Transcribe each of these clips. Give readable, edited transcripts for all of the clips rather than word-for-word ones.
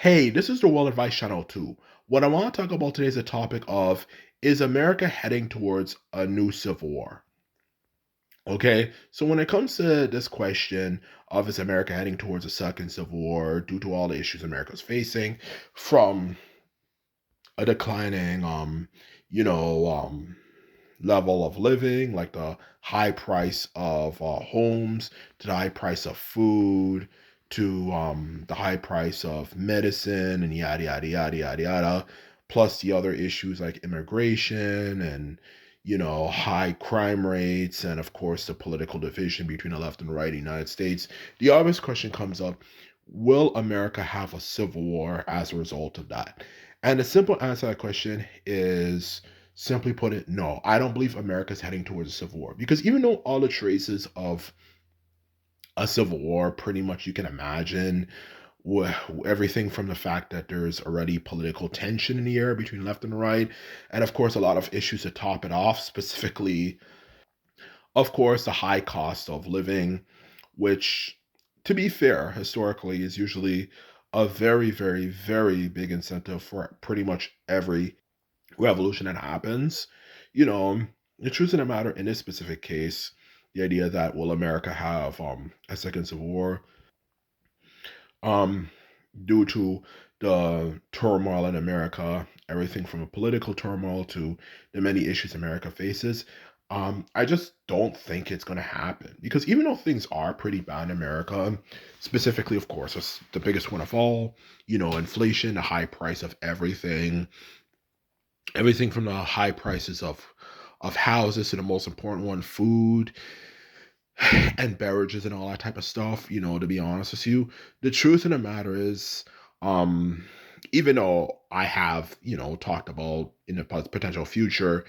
Hey, this is the World Advice Channel 2. What I want to talk about today is the topic of, is America heading towards a new civil war? Okay, so when it comes to this question of, is America heading towards a second civil war due to all the issues America's facing, from a declining you know level of living, like the high price of homes, to the high price of food, to the high price of medicine, and yada yada yada yada yada, plus the other issues like immigration and high crime rates, and of course the political division between the left and the right in the United States. The obvious question comes up: will America have a civil war as a result of that? And the simple answer to that question is, simply put it, no. I don't believe America's heading towards a civil war, because even though all the traces of a civil war pretty much you can imagine, wh- everything from the fact that there's already political tension in the air between left and right, and of course a lot of issues to top it off, specifically, of course, the high cost of living, which, to be fair, historically is usually a very, very, very big incentive for pretty much every revolution that happens. You know, the truth of the matter in this specific case, the idea that, will America have a second civil war, um, due to the turmoil in America, everything from a political turmoil to the many issues America faces. I just don't think it's going to happen, because even though things are pretty bad in America, specifically, of course, it's the biggest one of all, inflation, the high price of everything from the high prices of houses to the most important one, food and beverages and all that type of stuff. To be honest with you, the truth of the matter is, um even though I have talked about in the potential future,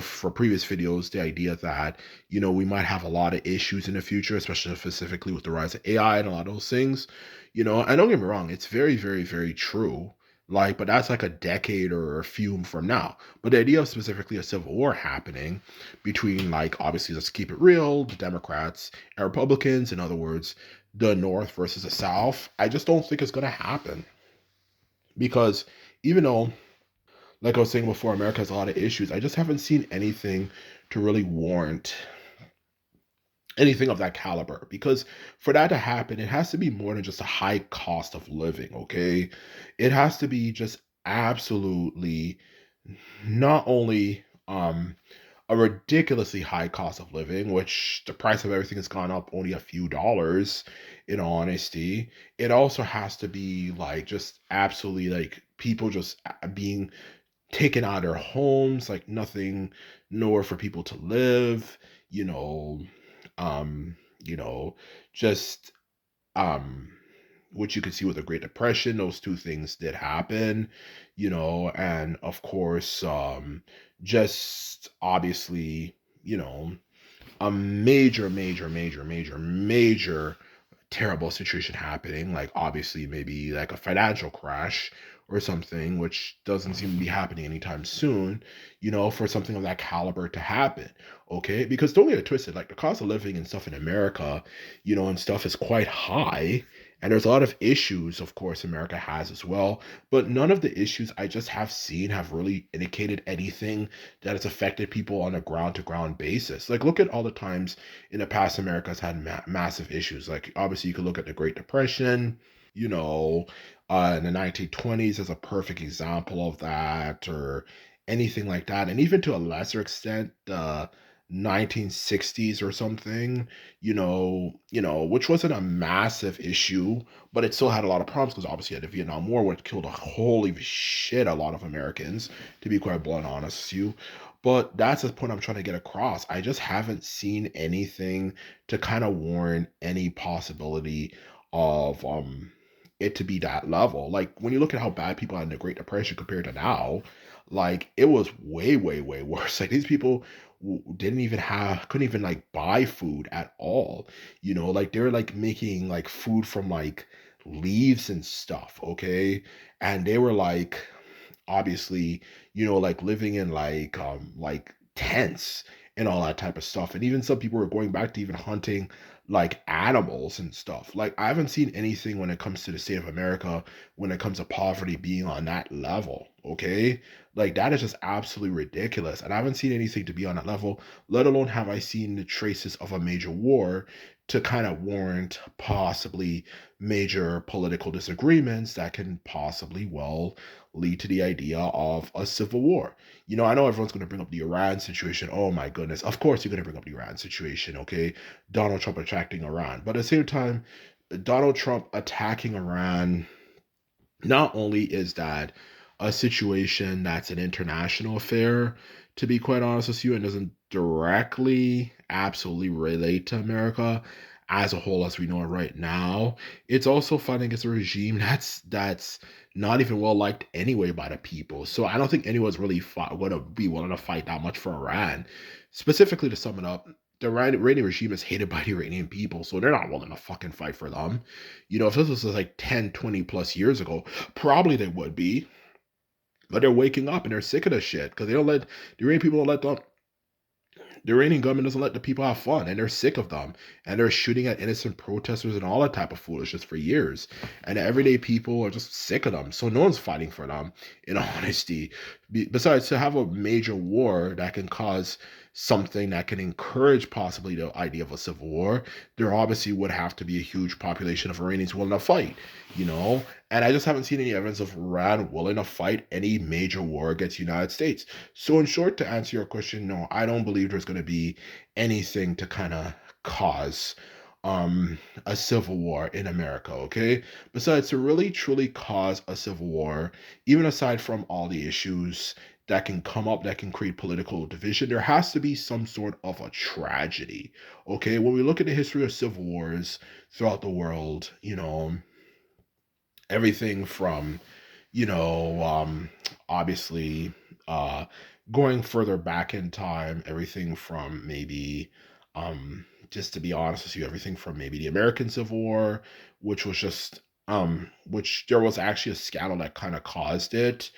for previous videos, the idea that we might have a lot of issues in the future, especially specifically with the rise of AI and a lot of those things. And don't get me wrong, it's very, very, very true. Like, but that's like a decade or a few from now. But the idea of specifically a civil war happening between, like, obviously, let's keep it real, the Democrats and Republicans, in other words, the North versus the South, I just don't think it's going to happen. Because even though, like I was saying before, America has a lot of issues, I just haven't seen anything to really warrant anything of that caliber. Because for that to happen, it has to be more than just a high cost of living, okay? It has to be just absolutely, not only a ridiculously high cost of living, which the price of everything has gone up only a few dollars, in all honesty. It also has to be like just absolutely, like, people just being taken out of their homes, like nothing, nowhere for people to live, you know, um, you know, just um which you could see with the Great Depression. Those two things did happen, and of course, just obviously, you know, a major, major, major, major, major terrible situation happening, like obviously maybe like a financial crash or something, which doesn't seem to be happening anytime soon, for something of that caliber to happen. Okay. Because don't get it twisted, like the cost of living and stuff in America, and stuff is quite high. And there's a lot of issues, of course, America has as well. But none of the issues I just have seen have really indicated anything that has affected people on a ground to ground basis. Like, look at all the times in the past America's had massive issues. Like, obviously, you could look at the Great Depression, you know, in the 1920s as a perfect example of that, or anything like that. And even to a lesser extent, the 1960s or something, which wasn't a massive issue, but it still had a lot of problems, because obviously you had the Vietnam War, which killed a holy shit a lot of Americans, to be quite blunt honest with you. But that's the point I'm trying to get across. I just haven't seen anything to kind of warrant any possibility of it to be that level. Like, when you look at how bad people had in the Great Depression compared to now, like, it was way, way, way worse. Like, these people didn't even have, couldn't even like buy food at all. Like, they were like making like food from like leaves and stuff, okay? And they were like, obviously, like living in like tents and all that type of stuff. And even some people were going back to even hunting like animals and stuff. Like I haven't seen anything when it comes to the state of America when it comes to poverty being on that level. Okay. Like that is just absolutely ridiculous. And I haven't seen anything to be on that level, let alone have I seen the traces of a major war to kind of warrant possibly major political disagreements that can possibly well lead to the idea of a civil war. I know everyone's going to bring up the Iran situation. Oh my goodness. Of course, you're going to bring up the Iran situation, okay? Donald Trump attacking Iran. But at the same time, Donald Trump attacking Iran, not only is that a situation that's an international affair, to be quite honest with you, and doesn't directly absolutely relate to America as a whole as we know it right now, it's also fighting against a regime that's not even well liked anyway by the people. So I don't think anyone's really going to be willing to fight that much for Iran. Specifically, to sum it up, the Iranian regime is hated by the Iranian people, so they're not willing to fucking fight for them. If this was like 10, 20 plus years ago, probably they would be. But they're waking up and they're sick of this shit because they don't let the Iranian people don't let them. The Iranian government doesn't let the people have fun, and they're sick of them. And they're shooting at innocent protesters and all that type of foolishness for years. And the everyday people are just sick of them. So no one's fighting for them, in honesty. Besides, to have a major war that can cause something that can encourage possibly the idea of a civil war, there obviously would have to be a huge population of Iranians willing to fight, you know? And I just haven't seen any evidence of Iran willing to fight any major war against the United States. So, in short, to answer your question, no, I don't believe there's going to be anything to kind of cause a civil war in America, okay? Besides, to really truly cause a civil war, even aside from all the issues that can come up that can create political division, there has to be some sort of a tragedy, okay? When we look at the history of civil wars throughout the world, everything from obviously uh going further back in time, everything from maybe just to be honest with you, everything from maybe the American Civil War, which was just which there was actually a scandal that kind of caused it.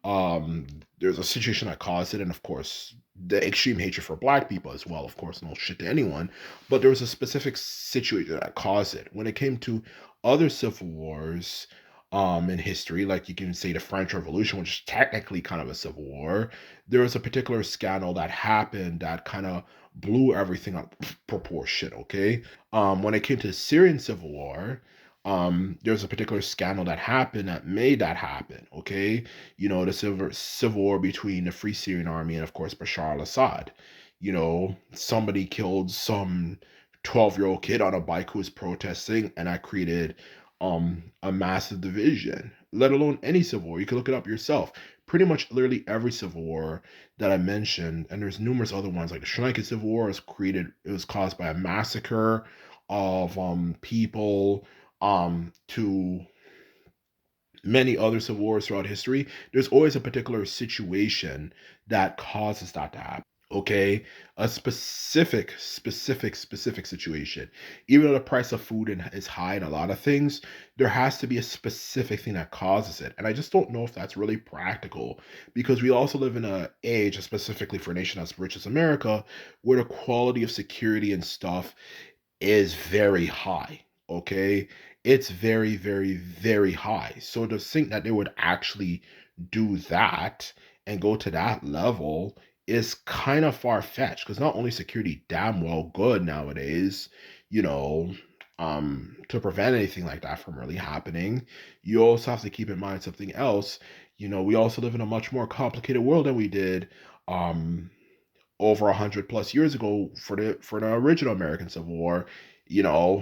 There's a situation that caused it, and of course the extreme hatred for black people as well, of course, no shit to anyone, but there was a specific situation that caused it. When it came to other civil wars in history, like you can say the French Revolution, which is technically kind of a civil war, there was a particular scandal that happened that kind of blew everything out of proportion, okay? When it came to the Syrian civil war, there's a particular scandal that happened that made that happen, okay? The civil war between the Free Syrian Army and, of course, Bashar al-Assad. Somebody killed some 12-year-old kid on a bike who was protesting, and that created a massive division, let alone any civil war. You can look it up yourself. Pretty much literally every civil war that I mentioned, and there's numerous other ones, like the Sri Lankan Civil War it was caused by a massacre of people to many other civil wars throughout history. There's always a particular situation that causes that to happen. Okay, a specific situation. Even though the price of food is high in a lot of things, there has to be a specific thing that causes it. And I just don't know if that's really practical because we also live in a age, specifically for a nation as rich as America, where the quality of security and stuff is very high. Okay, it's very, very, very high. So to think that they would actually do that and go to that level is kind of far fetched because not only security damn well good nowadays, you know, to prevent anything like that from really happening, you also have to keep in mind something else. We also live in a much more complicated world than we did over 100 plus years ago for the original American Civil War,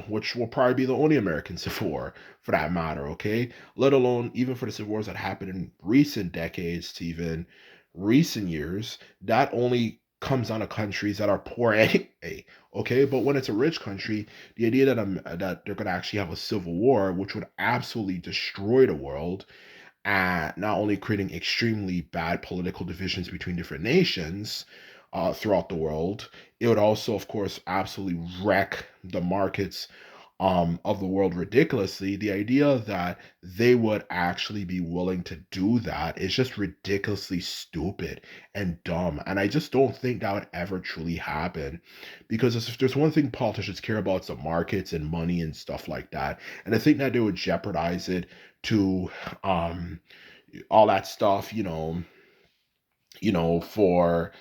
which will probably be the only American Civil War for that matter, okay? Let alone even for the civil wars that happened in recent decades to even recent years, that only comes down to countries that are poor anyway, okay? But when it's a rich country, the idea that they're gonna actually have a civil war, which would absolutely destroy the world, and not only creating extremely bad political divisions between different nations throughout the world, it would also, of course, absolutely wreck the markets of the world ridiculously, the idea that they would actually be willing to do that is just ridiculously stupid and dumb. And I just don't think that would ever truly happen. Because if there's one thing politicians care about, it's the markets and money and stuff like that. And I think that they would jeopardize it to all that stuff, for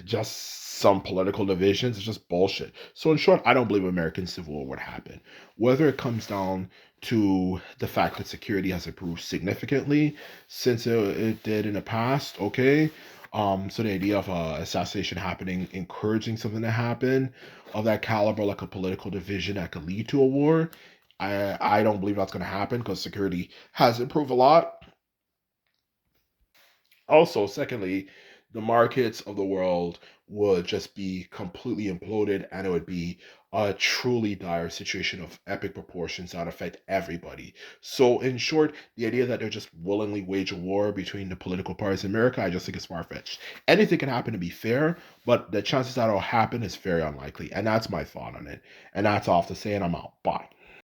just some political divisions. It's just bullshit. So in short, I don't believe American Civil War would happen. Whether it comes down to the fact that security has improved significantly since it did in the past, okay. So the idea of assassination happening, encouraging something to happen of that caliber, like a political division that could lead to a war, I don't believe that's going to happen because security has improved a lot. Also, secondly, the markets of the world would just be completely imploded, and it would be a truly dire situation of epic proportions that affect everybody. So, in short, the idea that they're just willingly wage a war between the political parties in America, I just think is far fetched. Anything can happen to be fair, but the chances that it'll happen is very unlikely. And that's my thought on it. And that's all I have to say, and I'm out. Bye.